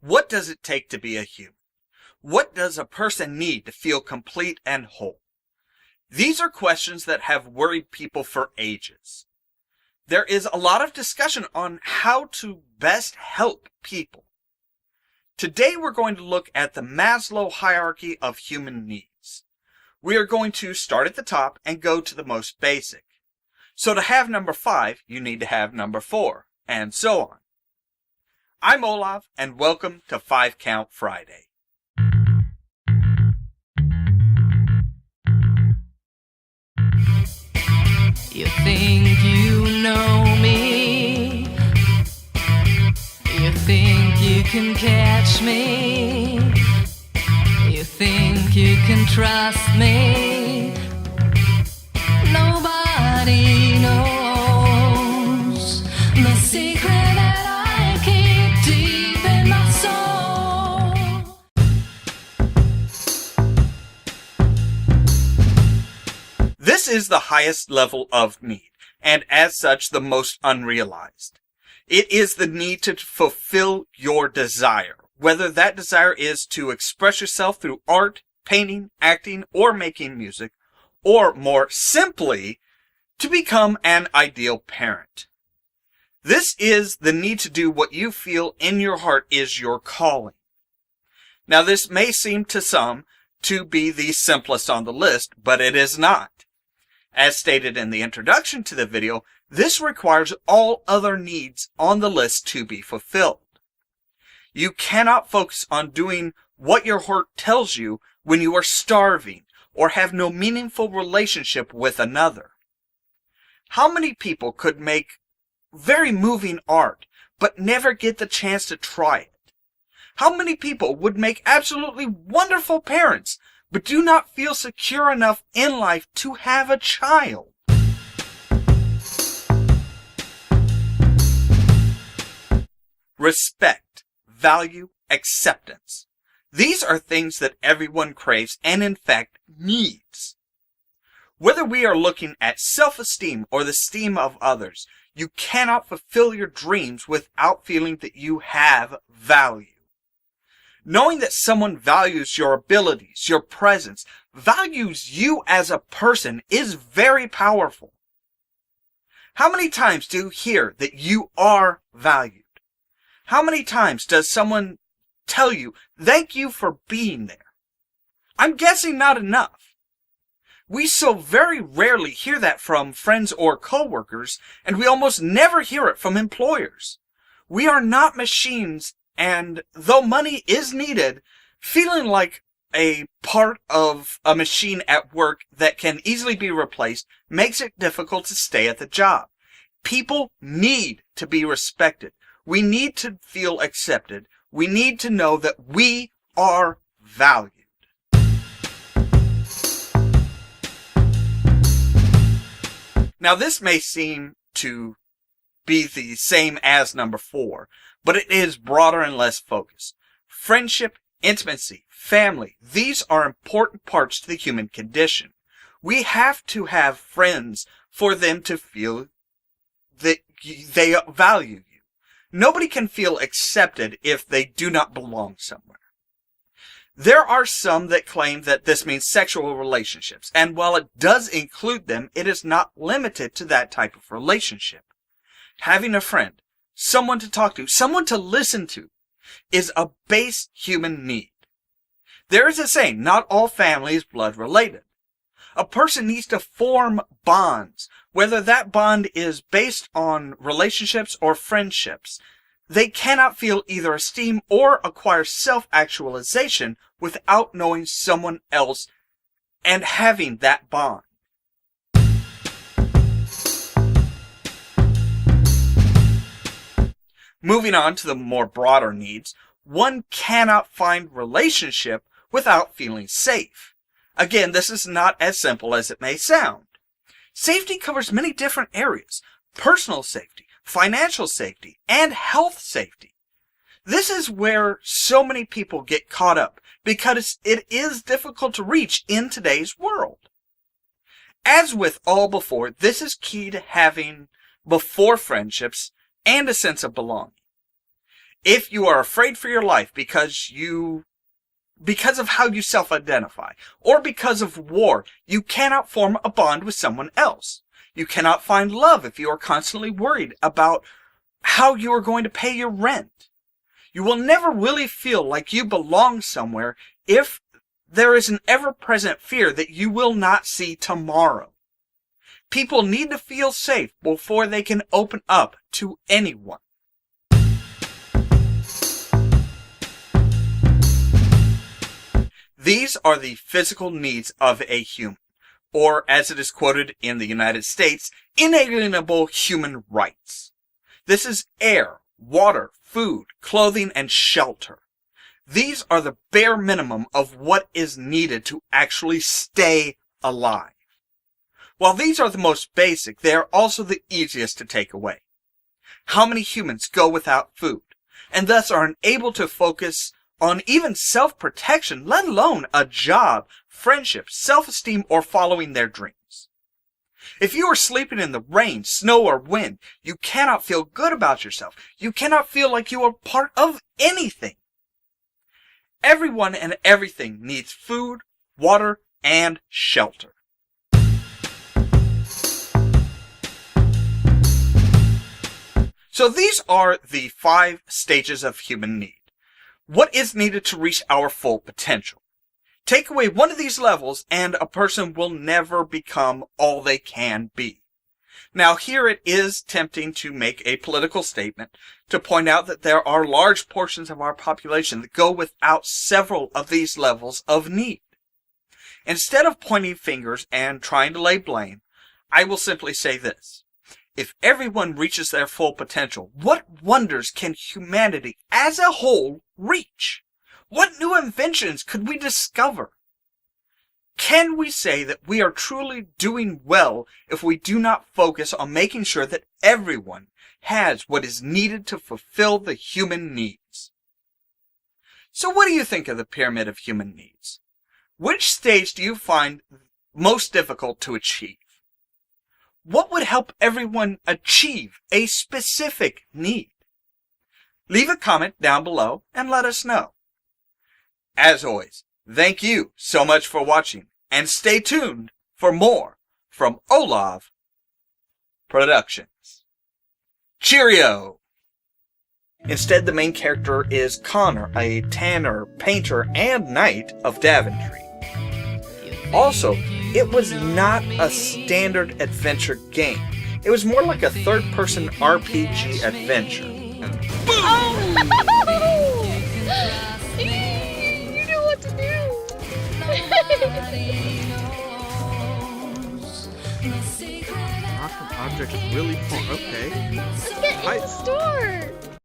What does it take to be a human? What does a person need to feel complete and whole? These are questions that have worried people for ages. There is a lot of discussion on how to best help people. Today we're going to look at the Maslows Hierarchy of human needs. We are going to start at the top and go to the most basic. So to have number 5, you need to have number 4, and so on. I'm Ollamh, and welcome to 5 Count Friday. You think you know me. You think you can catch me. You think you can trust me. Nobody knows the secret that I keep deep in my soul. This is the highest level of need, and as such the most unrealized. It is the need to fulfill your desire, whether that desire is to express yourself through art, painting, acting, or making music, or more simply, to become an ideal parent. This is the need to do what you feel in your heart is your calling. Now this may seem to some to be the simplest on the list, but it is not. As stated in the introduction to the video, this requires all other needs on the list to be fulfilled. You cannot focus on doing what your heart tells you when you are starving or have no meaningful relationship with another. How many people could make very moving art but never get the chance to try it? How many people would make absolutely wonderful parents but do not feel secure enough in life to have a child? Respect, value, acceptance. These are things that everyone craves and in fact needs. Whether we are looking at self-esteem or the esteem of others, you cannot fulfill your dreams without feeling that you have value. Knowing that someone values your abilities, your presence, values you as a person is very powerful. How many times do you hear that you are valued? How many times does someone tell you, thank you for being there? I'm guessing not enough. We so very rarely hear that from friends or coworkers, and we almost never hear it from employers. We are not machines, and though money is needed, feeling like a part of a machine at work that can easily be replaced makes it difficult to stay at the job. People need to be respected. We need to feel accepted. We need to know that we are valued. Now this may seem to be the same as number 4, but it is broader and less focused. Friendship, intimacy, family, these are important parts to the human condition. We have to have friends for them to feel that they value you. Nobody can feel accepted if they do not belong somewhere. There are some that claim that this means sexual relationships, and while it does include them, it is not limited to that type of relationship. Having a friend, someone to talk to, someone to listen to, is a base human need. There is a saying, not all family is blood related. A person needs to form bonds, whether that bond is based on relationships or friendships. They cannot feel either esteem or acquire self-actualization without knowing someone else and having that bond. Moving on to the more broader needs, one cannot find relationship without feeling safe. Again, this is not as simple as it may sound. Safety covers many different areas: personal safety, financial safety, and health safety. This is where so many people get caught up because it is difficult to reach in today's world. As with all before, this is key to having before friendships and a sense of belonging. If you are afraid for your life because of how you self-identify, or because of war, you cannot form a bond with someone else. You cannot find love if you are constantly worried about how you are going to pay your rent. You will never really feel like you belong somewhere if there is an ever-present fear that you will not see tomorrow. People need to feel safe before they can open up to anyone. These are the physical needs of a human, or as it is quoted in the United States, inalienable human rights. This is air, water, food, clothing, and shelter. These are the bare minimum of what is needed to actually stay alive. While these are the most basic, they are also the easiest to take away. How many humans go without food, and thus are unable to focus on even self-protection, let alone a job, friendship, self-esteem, or following their dreams? If you are sleeping in the rain, snow, or wind, you cannot feel good about yourself. You cannot feel like you are part of anything. Everyone and everything needs food, water, and shelter. So these are the 5 stages of human need. What is needed to reach our full potential? Take away one of these levels and a person will never become all they can be. Now here it is tempting to make a political statement to point out that there are large portions of our population that go without several of these levels of need. Instead of pointing fingers and trying to lay blame, I will simply say this. If everyone reaches their full potential, what wonders can humanity as a whole reach? What new inventions could we discover? Can we say that we are truly doing well if we do not focus on making sure that everyone has what is needed to fulfill the human needs? So what do you think of the pyramid of human needs? Which stage do you find most difficult to achieve? What would help everyone achieve a specific need? Leave a comment down below and let us know. As always, thank you so much for watching, and stay tuned for more from Ollamh Productions. Cheerio! Instead, the main character is Connor, a tanner, painter, and knight of Daventry. Also, it was not a standard adventure game. It was more like a third-person RPG adventure. Oh! You know what to do. Awesome object is really fun. Okay. Let's get in the store.